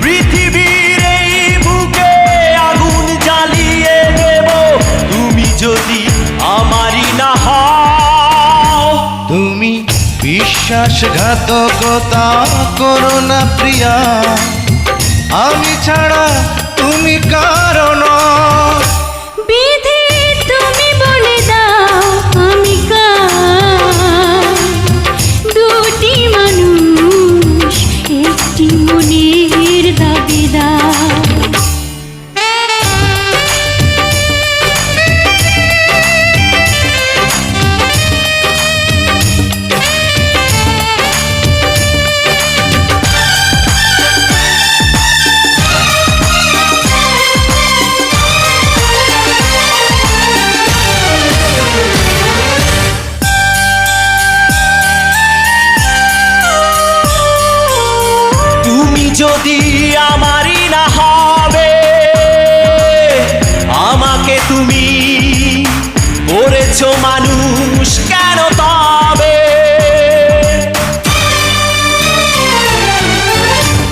পৃথিবীর এই বুকে আগুন জ্বালিয়ে দেব তুমি যদি আমারই না হও। তুমি বিশ্বাসঘাতকতা করো না প্রিয়া, আমি ছাড়া তুমি কারো নও। বিধি তুমি বলে দাও আমি কার, দুটি মানুষ একটি মনের দাবিদার। যদি আমারই না হবে, আমাকে তুমি করেছো মানুষ কেন তবে?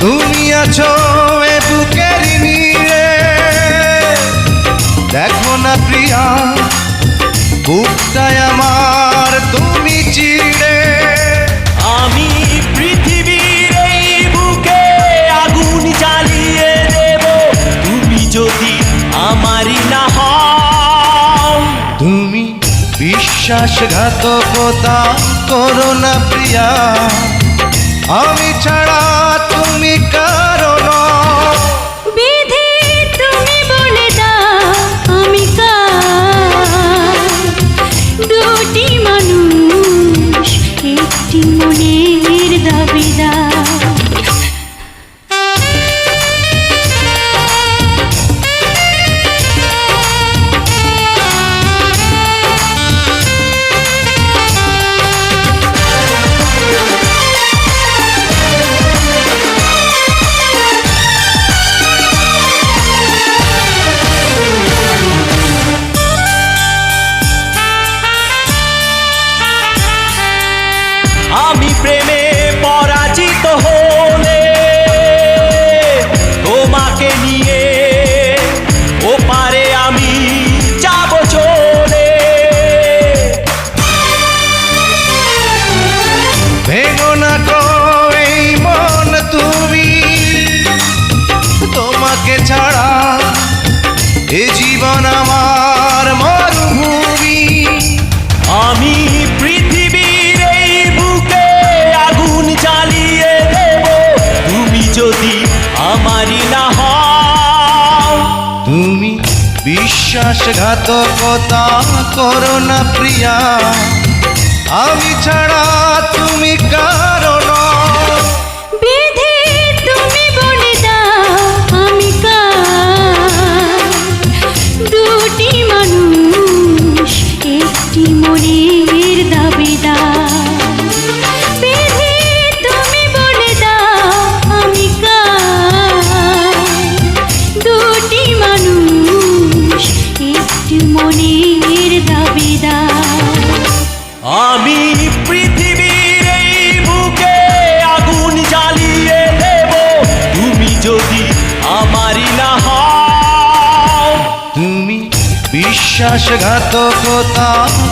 তুমি আছো এ বুকের নীড়ে, দেখো না প্রিয়া বুকটায় আমার তুমি চিড়ে। আমি পৃথিবীর এই বুকে আগুন জ্বালিয়ে দেব তুমি যদি আমারই না হও। তুমি বিশ্বাসঘাতকতা করো না প্রিয়া, আমি ছাড়া তুমি কারো নও। বিধি তুমি বলে দাও আমি কার, দুটি মানুষ একটি মনের দাবিদার। আমি প্রেমে পরাজিত হলে তোমাকে নিয়ে ওপারে আমি যাব চলে। ভেঙো না গো এই মন তুমি, তোমাকে ছাড়া এ জীবন আমার মরুভূমি। আমি পৃথিবীর এই বুকে আগুন জ্বালিয়ে দেব তুমি যদি আমারই না হও। তুমি বিশ্বাসঘাতকতা করো না প্রিয়া, আমি ছাড়া তুমি কারো নও। বিধি তুমি বলে দাও আমি কার, দুটি মানুষ একটি মনের দাবিদার। বিধি তুমি বলে দাও আমি কার, দুটি মানুষ একটি মনের দাবিদার। আমি পৃথিবীর এই বুকে আগুন জ্বালিয়ে দেব তুমি যদি আমারই না হও। তুমি বিশ্বাসঘাতকতা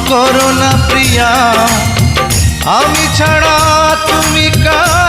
করো না প্রিয়া, আমি ছাড়া তুমি কারো